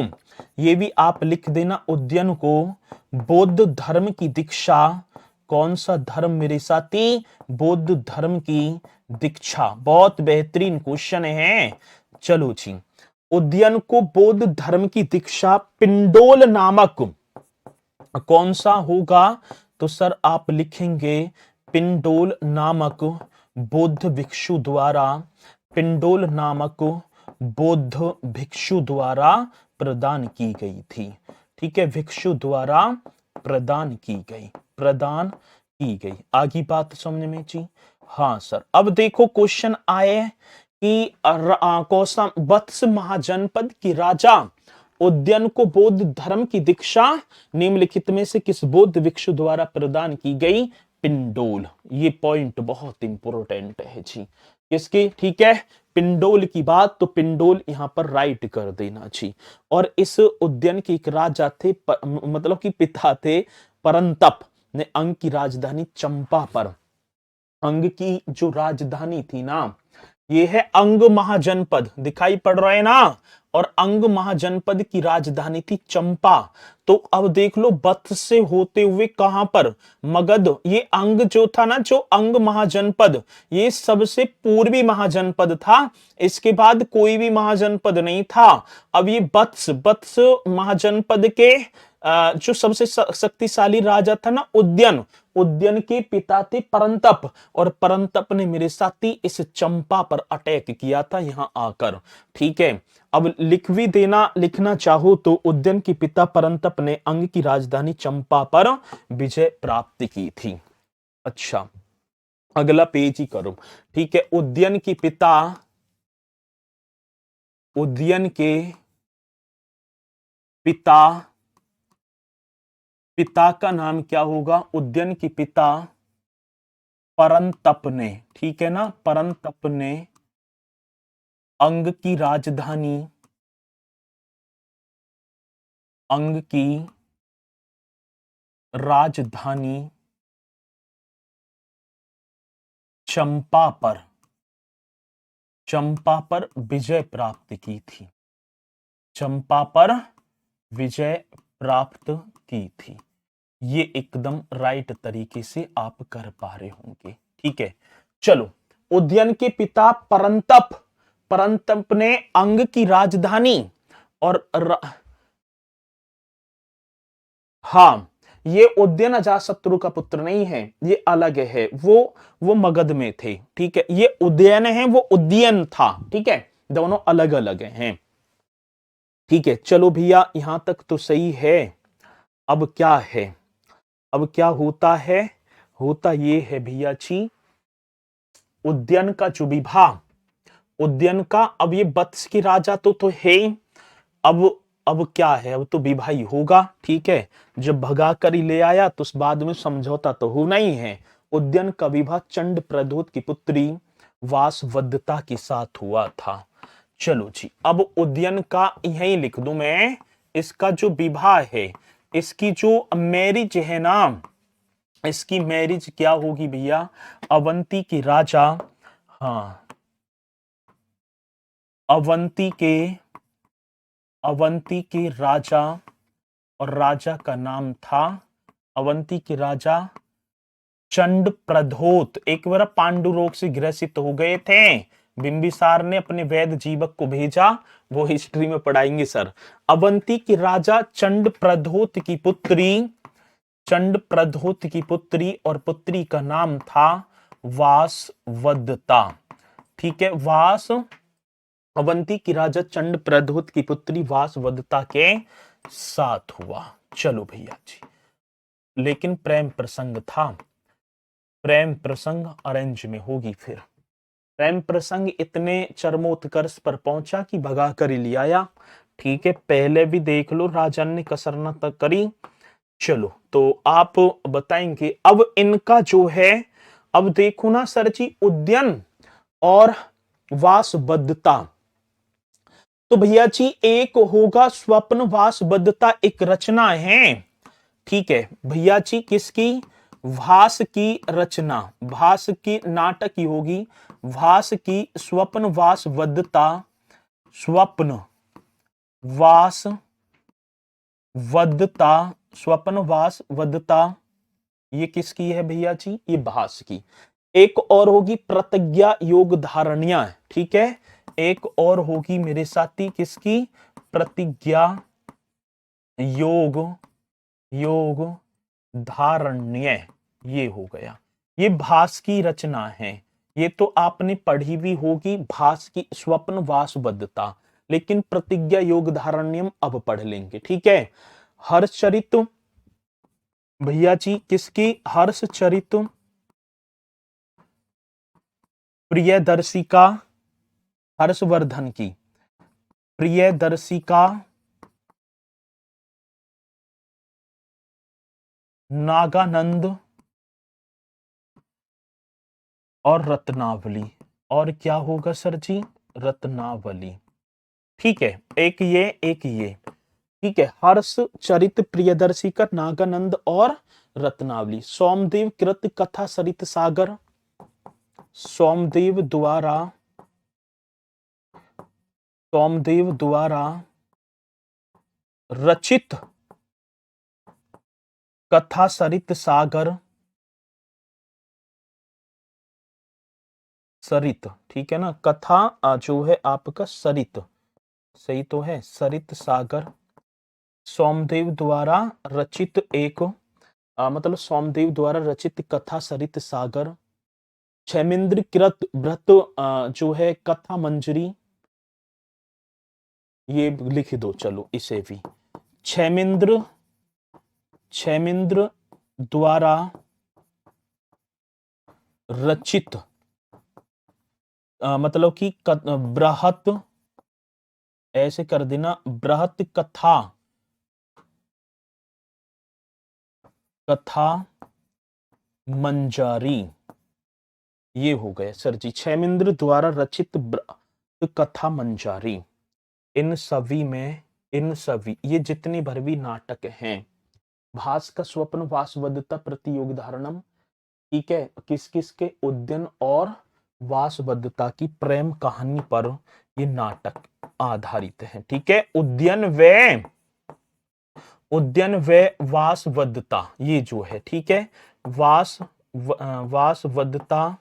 ये भी आप लिख देना, उदयन को बौद्ध धर्म की दीक्षा, कौन सा धर्म मेरे साथी? बौद्ध धर्म की दीक्षा। बहुत बेहतरीन क्वेश्चन है। चलो जी, उदयन को बौद्ध धर्म की दीक्षा पिंडोल नामक, कौन सा होगा? तो सर आप लिखेंगे पिंडोल नामक बौद्ध भिक्षु द्वारा, पिंडोल नामक बौद्ध भिक्षु द्वारा प्रदान की गई थी, ठीक है, भिक्षु द्वारा प्रदान की गई, प्रदान की गई। आगे बात समझ में जी? हाँ सर। अब देखो क्वेश्चन आए कि कौसा वत्स महाजनपद की राजा उद्यन को बौद्ध धर्म की दीक्षा निम्नलिखित में से किस बौद्ध भिक्षु द्वारा प्रदान की गई? पिंडोल। ये पॉइंट बहुत इंपॉर्टेंट है जी, किसकी? ठीक है, पिंडोल की बात, तो पिंडोल यहां पर राइट कर देना जी। और इस उद्यन के एक राजा थे, मतलब कि पिता थे परंतप ने अंग की राजधानी चंपा पर, अंग की जो राजधानी थी ना, ये है अंग महाजनपद, दिखाई पड़ रहा है ना, और अंग महाजनपद की राजधानी थी चंपा। तो अब देख लो वत्स से होते हुए कहां पर? मगध। ये अंग जो था ना, जो अंग महाजनपद, ये सबसे पूर्वी महाजनपद था, इसके बाद कोई भी महाजनपद नहीं था। अब ये वत्स, वत्स महाजनपद के जो सबसे शक्तिशाली राजा था ना उद्यन, उद्यन के पिता थे परंतप, और परंतप ने मेरे साथी इस चंपा पर अटैक किया था यहां आकर। ठीक है, अब लिख भी देना, लिखना चाहो तो उद्यन के पिता परंतप ने अंग की राजधानी चंपा पर विजय प्राप्त की थी। अच्छा, अगला पेज ही करो। ठीक है, उद्यन के पिता, उद्यन के पिता, पिता का नाम क्या होगा? उद्यन के पिता परंतप ने, ठीक है ना, परंतप ने अंग की राजधानी, अंग की राजधानी चंपा पर, चंपा पर विजय प्राप्त की थी, चंपा पर विजय प्राप्त की थी। ये एकदम राइट तरीके से आप कर पा रहे होंगे। ठीक है, चलो, उद्यन के पिता परंतप, परंतप ने अंग की राजधानी और हाँ, ये उद्यन अजातशत्रु का पुत्र नहीं है, ये अलग है, वो मगध में थे। ठीक है, ये उदयन है, वो उद्यन था। ठीक है, दोनों अलग अलग हैं। ठीक है, चलो भैया, यहां तक तो सही है। अब क्या है? अब क्या होता है? होता ये है भैया जी, उद्यन का जो विवाह, उद्यन का, अब ये वत्स के राजा तो है, अब क्या है? अब तो विवाह ही होगा। ठीक है, जब भगा कर ही ले आया तो उस बाद में समझौता तो होना ही है। उद्यन का विवाह चंड प्रद्योत की पुत्री वासवदत्ता के साथ हुआ था। चलो जी, अब उद्यन का यही लिख दूं मैं, इसका जो विवाह है, इसकी जो मैरिज है ना, इसकी मैरिज क्या होगी भैया? अवंती के राजा, हाँ, अवंती के राजा, और राजा का नाम था, अवंती के राजा चंड प्रद्योत, एक बार पांडु रोग से ग्रसित हो गए थे, बिंबिसार ने अपने वैद्य जीवक को भेजा, वो हिस्ट्री में पढ़ाएंगे सर। अवंती के राजा चंड प्रद्योत की पुत्री, चंड प्रद्योत की पुत्री, और पुत्री का नाम था वासवदत्ता। ठीक है, अवंती की राजा चंड प्रद्योत की पुत्री वासवदत्ता के साथ हुआ। चलो भैया जी, लेकिन प्रेम प्रसंग था, प्रेम प्रसंग अरेंज में होगी। फिर प्रेम प्रसंग इतने चरमोत्कर्ष पर पहुंचा कि भगा कर ही ले आया। ठीक है, पहले भी देख लो राजा ने कसर न तक करी। चलो, तो आप बताएंगे अब इनका जो है, अब देखो ना सर जी, उद्यन और वासवदत्ता, तो भैया जी एक होगा स्वप्न वासवदत्ता, एक रचना है। ठीक है भैया जी, किसकी? भास की रचना, भास की नाटक की होगी, भास की स्वप्न वासवदत्ता, स्वप्न वासवदत्ता, स्वप्न वासवदत्ता, ये किसकी है भैया जी? ये भास की। एक और होगी प्रतिज्ञा योग धारणिया। ठीक है, एक और होगी मेरे साथी, किसकी? प्रतिज्ञा योग धारण्य, ये हो गया। ये भास की रचना है, ये तो आपने पढ़ी भी होगी, भास की स्वप्न वासवदत्ता, लेकिन प्रतिज्ञा योग धारण्यम अब पढ़ लेंगे। ठीक है, हर्षचरित भैया जी किसकी? हर्षचरित प्रियदर्शिका हर्षवर्धन की। प्रियदर्शिका नागानंद और रत्नावली। और क्या होगा सर जी? रत्नावली। ठीक है, एक ये ठीक है। हर्ष चरित प्रियदर्शी का नागानंद और रत्नावली। सोमदेव कृत कथा सरित सागर। सोमदेव द्वारा रचित कथा सरित सागर। सरित, ठीक है ना, कथा जो है आपका सरित, सही तो है, सरित सागर। सोमदेव द्वारा रचित एक मतलब सोमदेव द्वारा रचित कथा सरित सागर। क्षेमेंद्र कृत व्रत जो है कथा मंजरी। ये लिख दो चलो इसे भी। क्षेमेंद्र द्वारा रचित मतलब कि बृहत, ऐसे कर देना, बृहत कथा मंजरी। ये हो गए सर जी, क्षेमेंद्र द्वारा रचित बृहत कथा मंजरी। इन सभी ये जितने भर भी नाटक हैं, भास का स्वप्न, वासवदत्ता, प्रतियोग धारणम, ठीक है, किस किस के? उद्यन और वासवदत्ता की प्रेम कहानी पर ये नाटक आधारित है। ठीक है, उद्यन व वासवदत्ता ये जो है, ठीक है, वासवदत्ता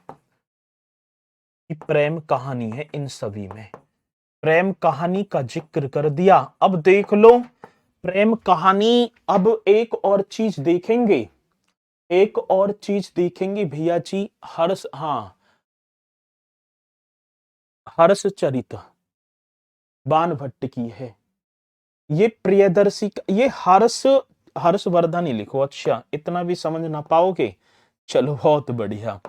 की प्रेम कहानी है। इन सभी में प्रेम कहानी का जिक्र कर दिया। अब देख लो प्रेम कहानी। अब एक और चीज देखेंगे भैया जी, हर्षचरित बाणभट्ट की है। ये प्रियदर्शी ये हर्षवर्धन ही लिखो। अच्छा, इतना भी समझ ना पाओगे? चलो बहुत बढ़िया।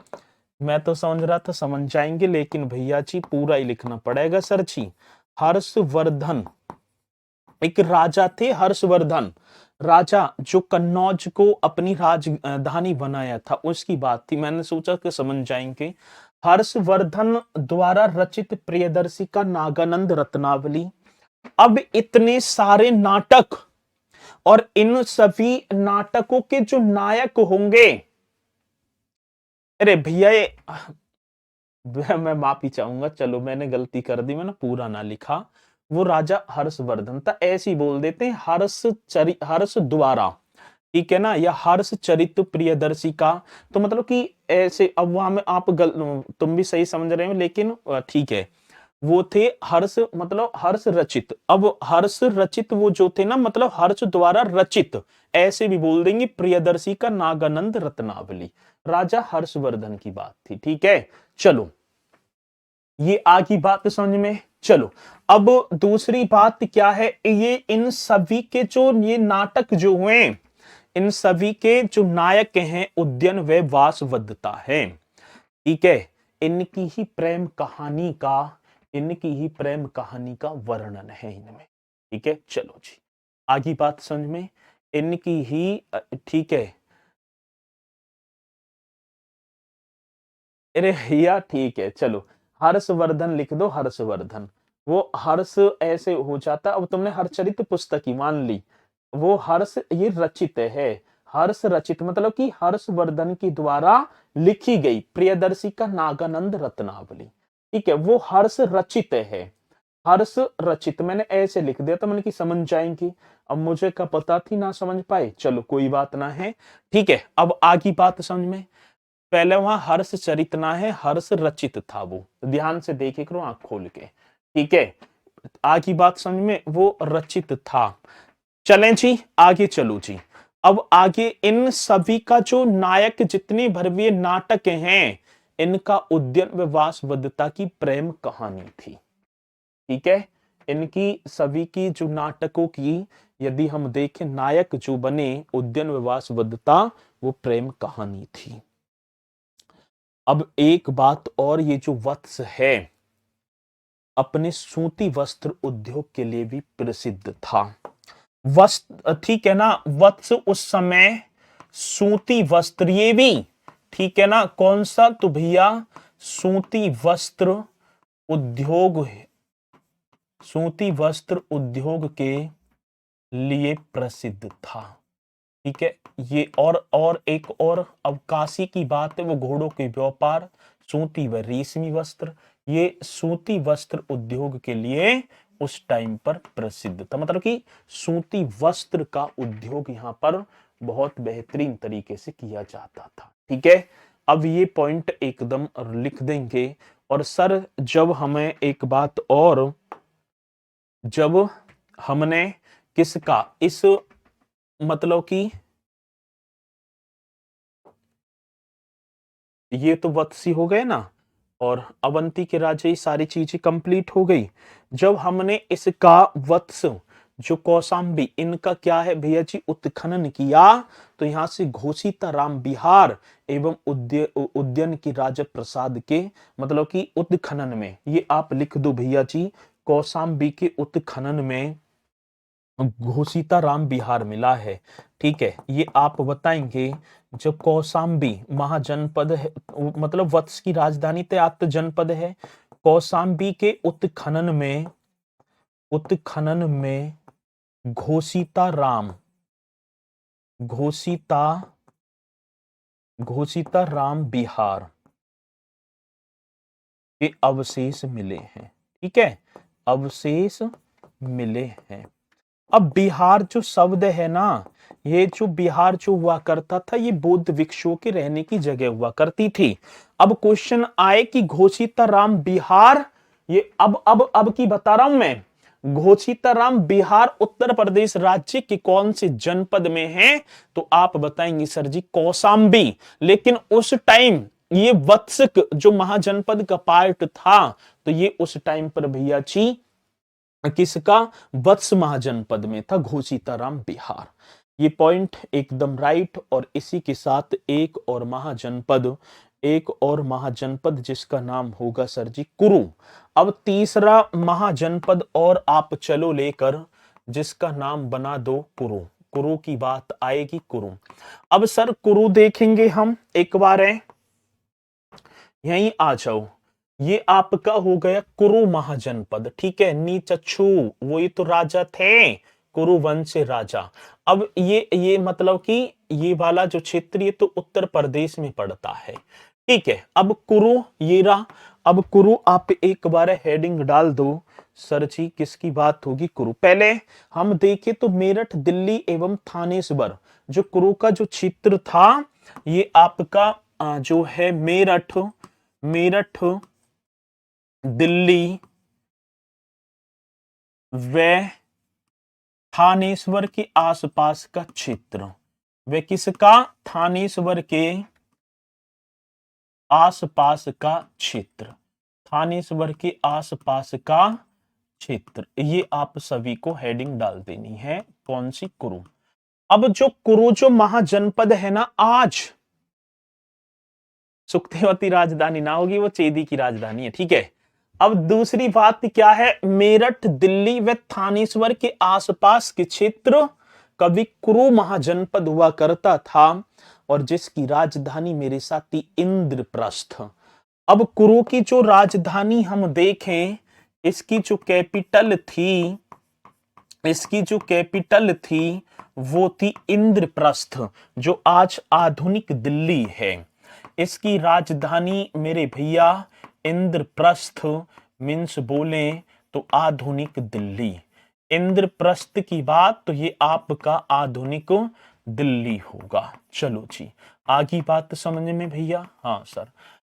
मैं तो समझ रहा था समझ जाएंगे, लेकिन भैया जी पूरा ही लिखना पड़ेगा सर जी। हर्षवर्धन एक राजा थे। हर्षवर्धन राजा जो कन्नौज को अपनी राजधानी बनाया था, उसकी बात थी। मैंने सोचा कि समझ जाएंगे। हर्षवर्धन द्वारा रचित प्रियदर्शी का नागानंद रत्नावली। अब इतने सारे नाटक और इन सभी नाटकों के जो नायक होंगे, अरे भैया मैं माफी चाहूंगा, चलो मैंने गलती कर दी, मैंने पूरा ना लिखा। वो राजा हर्षवर्धन था, ऐसे ही बोल देते हैं हर्ष द्वारा, ठीक है ना, या हर्ष चरित प्रियदर्शी का। तो मतलब कि ऐसे, अब वहां में आप तुम भी सही समझ रहे हो, लेकिन ठीक है, वो थे हर्ष मतलब हर्ष रचित। अब हर्ष रचित वो जो थे ना, मतलब हर्ष द्वारा रचित, ऐसे भी बोल देंगे। प्रियदर्शी का नागानंद रत्नावली, राजा हर्षवर्धन की बात थी। ठीक है, चलो ये आगे बात समझ में। चलो अब दूसरी बात क्या है, ये इन सभी के जो ये नाटक जो हुए, इन सभी के जो नायक हैं उद्यन व वासवदत्ता है। ठीक है, इनकी ही प्रेम कहानी का वर्णन है इनमें। ठीक है, चलो जी आगे बात समझ में। इनकी ही ठीक है, अरे भैया ठीक है, चलो हर्षवर्धन लिख दो, हर्षवर्धन। वो हर्ष ऐसे हो जाता। अब तुमने हर्षचरित पुस्तक ही मान ली, वो हर्ष ये रचित है। हर्ष रचित मतलब कि हर्षवर्धन की द्वारा लिखी गई प्रियदर्शी का नागानंद रत्नावली। ठीक है, वो हर्ष रचित है। हर्ष रचित मैंने ऐसे लिख दिया, तो मैंने कि समझ जाएंगी। अब मुझे क्या पता थी ना समझ पाए, चलो कोई बात ना है। ठीक है, अब आगे बात समझ में। पहले वहां हर्ष चरित ना है, हर्ष रचित था। वो ध्यान से देखे करो आंख खोल के। ठीक है, आगे बात समझ में, वो रचित था। चलें जी आगे, चलो जी। अब आगे इन सभी का जो नायक जितने भरवीय नाटक हैं, इनका उद्यन व वासवदत्ता की प्रेम कहानी थी। ठीक है, इनकी सभी की जो नाटकों की यदि हम देखें नायक जो बने उद्यन विवासवदता वो प्रेम कहानी थी। अब एक बात और, ये जो वत्स है अपने सूती वस्त्र उद्योग के लिए भी प्रसिद्ध था। वस्त्र ठीक है ना, वत्स उस समय सूती वस्त्र, ये भी ठीक है ना, कौन सा, तो भैया सूती वस्त्र उद्योग, सूती वस्त्र उद्योग के लिए प्रसिद्ध था। ठीक है, ये और एक और अवकाशी की बात है, वो घोड़ों के व्यापार, सूती व रेशमी वस्त्र, ये सूती वस्त्र उद्योग के लिए उस टाइम पर प्रसिद्ध था। मतलब कि सूती वस्त्र का उद्योग यहाँ पर बहुत बेहतरीन तरीके से किया जाता था। ठीक है, अब ये पॉइंट एकदम लिख देंगे। और सर जब हमें एक बात और, जब हमने किसका, इस मतलब कि ये तो वत्सी हो गए ना, और अवंती के राजा, ये सारी चीजें कंप्लीट हो गई। जब हमने इसका वत्स जो कौशाम्बी, इनका क्या है भैया जी, उत्खनन किया, तो यहां से घोषिताराम बिहार एवं उद्यन की राजा प्रसाद के मतलब कि उत्खनन में, ये आप लिख दो भैया जी, कौशाम्बी के उत्खनन में घोषिताराम बिहार मिला है। ठीक है, ये आप बताएंगे। जो कौशाम्बी महाजनपद है, मतलब वत्स की राजधानी त्याक्त जनपद है। कौशाम्बी के उत्खनन में घोषिताराम घोषिताराम बिहार के अवशेष मिले हैं। ठीक है, अवशेष मिले हैं। अब बिहार जो शब्द है ना, ये जो बिहार जो हुआ करता था, ये बौद्ध भिक्षुओं के रहने की जगह हुआ करती थी। अब क्वेश्चन आए कि घोषिताराम बिहार, ये अब की बता रहा हूं मैं, घोषिताराम बिहार उत्तर प्रदेश राज्य के कौन से जनपद में है, तो आप बताएंगे सर जी कौशाम्बी। लेकिन उस टाइम ये वत्स जो महाजनपद का पार्ट था, तो ये उस टाइम पर भैया जी किसका, वत्स महाजनपद में था, घोषिताराम बिहार। ये पॉइंट एकदम राइट। और इसी के साथ एक और महाजनपद जिसका नाम होगा सर जी कुरु। अब तीसरा महाजनपद और आप चलो लेकर, जिसका नाम बना दो कुरु। कुरु की बात आएगी, कुरु। अब सर कुरु देखेंगे हम एक बार है, यहीं आ जाओ। ये आपका हो गया कुरु महाजनपद। ठीक है, नीचच्छू वही तो राजा थे, कुरु वंश से राजा। अब ये मतलब कि ये वाला जो क्षेत्र, ये तो उत्तर प्रदेश में पड़ता है। ठीक है, अब कुरु ये रहा। अब कुरु आप एक बार हेडिंग डाल दो सर जी, किसकी बात होगी, कुरु। पहले हम देखें तो मेरठ, दिल्ली एवं थानेश्वर, जो कुरु का जो क्षेत्र था, ये आपका जो है मेरठ, दिल्ली व थानेश्वर के आसपास का क्षेत्र, वे किसका, थानेश्वर के आसपास का क्षेत्र, थानेश्वर के आसपास का क्षेत्र, ये आप सभी को हेडिंग डाल देनी है, कौन सी, कुरु। अब जो कुरु जो महाजनपद है ना, आज सुखदेवती राजधानी ना होगी, वो चेदी की राजधानी है। ठीक है, अब दूसरी बात क्या है, मेरठ, दिल्ली व थानेश्वर के आसपास के क्षेत्र कभी कुरु महाजनपद हुआ करता था, और जिसकी राजधानी मेरे साथी इंद्रप्रस्थ। अब कुरु की जो राजधानी हम देखें, इसकी जो कैपिटल थी वो थी इंद्रप्रस्थ, जो आज आधुनिक दिल्ली है। इसकी राजधानी मेरे भैया इंद्रप्रस्थ, मीन्स बोले तो आधुनिक दिल्ली। इंद्रप्रस्थ की बात, तो ये आपका आधुनिक दिल्ली होगा। चलो जी, आगे बात समझ में भैया। हाँ सर,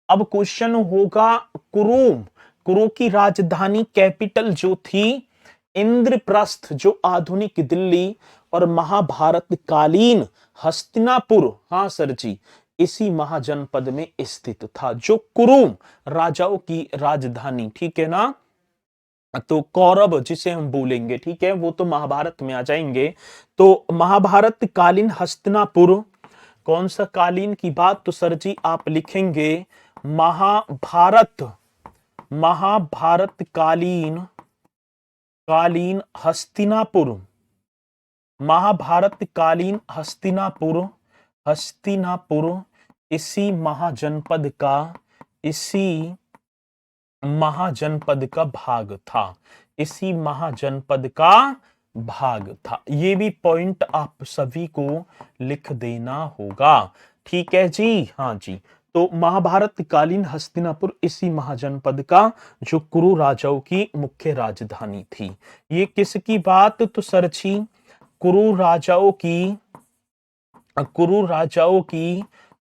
अब क्वेश्चन होगा कुरु की राजधानी कैपिटल जो थी इंद्रप्रस्थ, जो आधुनिक दिल्ली, और महाभारत कालीन हस्तिनापुर, हाँ सर जी, इसी महाजनपद में स्थित था, जो कुरु राजाओं की राजधानी। ठीक है ना, तो कौरव जिसे हम बोलेंगे, ठीक है, वो तो महाभारत में आ जाएंगे। तो महाभारत कालीन हस्तिनापुर, कौन सा कालीन की बात, तो सर जी आप लिखेंगे महाभारत, महाभारत कालीन, कालीन हस्तिनापुर, महाभारत कालीन हस्तिनापुर, हस्तिनापुर इसी महाजनपद का, इसी महाजनपद का भाग था, इसी महाजनपद का भाग था। ये भी पॉइंट आप सभी को लिख देना होगा, ठीक है जी, हाँ जी। तो महाभारत कालीन हस्तिनापुर इसी महाजनपद का, जो कुरु राजाओं की मुख्य राजधानी थी। ये किसकी बात, तो सर जी कुरु राजाओं की, कुरु राजाओं की,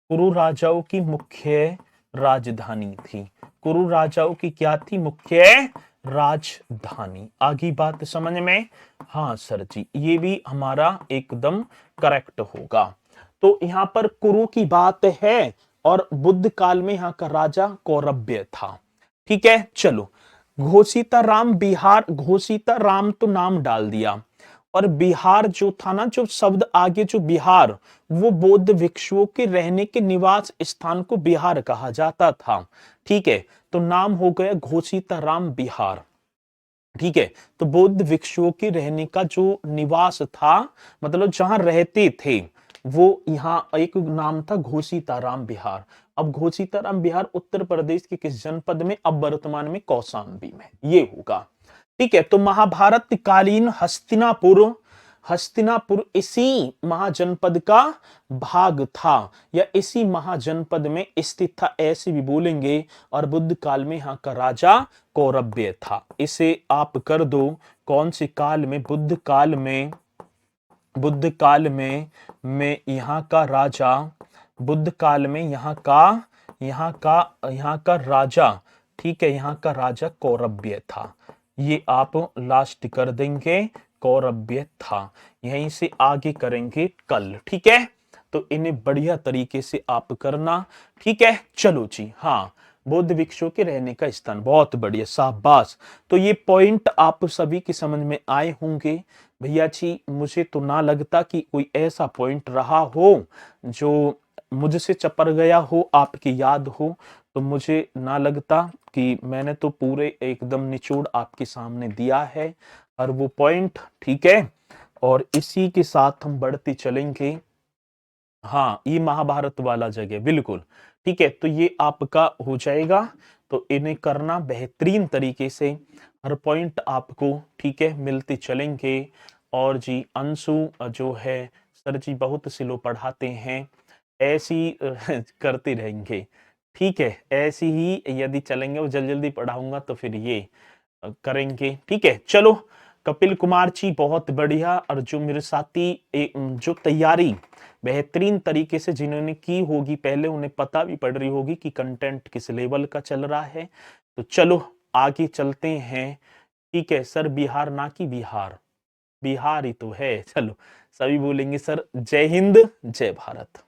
कुरु राजाओं की मुख्य राजधानी थी। कुरु राजाओं की क्या थी, मुख्य राजधानी। आगे बात समझ में, हाँ सर जी ये भी हमारा एकदम करेक्ट होगा। तो यहां पर कुरु की बात है और बुद्ध काल में यहां का राजा कौरव्य था, ठीक है। चलो घोषिता राम बिहार, घोषिता राम तो नाम डाल दिया, और बिहार जो था ना, जो शब्द आगे जो बिहार, वो बौद्ध भिक्षुओं के रहने के निवास स्थान को बिहार कहा जाता था, ठीक है। तो नाम हो गया घोषिताराम बिहार, ठीक है। तो बौद्ध भिक्षुओं के रहने का जो निवास था, मतलब जहां रहते थे, वो यहाँ एक नाम था घोषिताराम बिहार। अब घोषिताराम बिहार उत्तर प्रदेश के किस जनपद में, अब वर्तमान में कौशाम्बी में, ये होगा, ठीक है। तो महाभारत कालीन हस्तिनापुर, हस्तिनापुर इसी महाजनपद का भाग था, या इसी महाजनपद में स्थित था, ऐसे भी बोलेंगे। और बुद्ध काल में यहाँ का राजा कौरव्य था। इसे आप कर दो, कौन से काल में, बुद्ध काल में, बुद्ध काल में यहाँ का राजा, बुद्ध काल में यहाँ का राजा, ठीक है, यहाँ का राजा कौरव्य था। ये आप लास्ट कर देंगे, कौरव्य था। यहीं से आगे करेंगे कल, ठीक है। तो इन्हें बढ़िया तरीके से आप करना, ठीक है। चलो जी, हाँ बौद्ध भिक्षुओं के रहने का स्थान, बहुत बढ़िया, शाबाश। तो ये पॉइंट आप सभी की समझ में आए होंगे भैया जी। मुझे तो ना लगता कि कोई ऐसा पॉइंट रहा हो जो मुझसे चपर गया हो, आपकी याद हो, तो मुझे ना लगता कि मैंने तो पूरे एकदम निचोड़ आपके सामने दिया है, और वो पॉइंट, ठीक है। और इसी के साथ हम बढ़ते चलेंगे, हाँ ये महाभारत वाला जगह बिल्कुल, ठीक है। तो ये आपका हो जाएगा, तो इन्हें करना बेहतरीन तरीके से, हर पॉइंट आपको, ठीक है, मिलते चलेंगे। और जी अंशु जो है सर जी बहुत स्लो पढ़ाते हैं, ऐसी करते रहेंगे, ठीक है। ऐसी ही यदि चलेंगे, वो जल्दी जल्दी पढ़ाऊंगा तो फिर ये करेंगे, ठीक है। चलो कपिल कुमार जी बहुत बढ़िया, और जो मेरे साथी जो तैयारी बेहतरीन तरीके से जिन्होंने की होगी, पहले उन्हें पता भी पड़ रही होगी कि कंटेंट किस लेवल का चल रहा है। तो चलो आगे चलते हैं, ठीक है। सर बिहार ना कि बिहार, बिहार ही तो है। चलो सभी बोलेंगे सर जय हिंद जय भारत।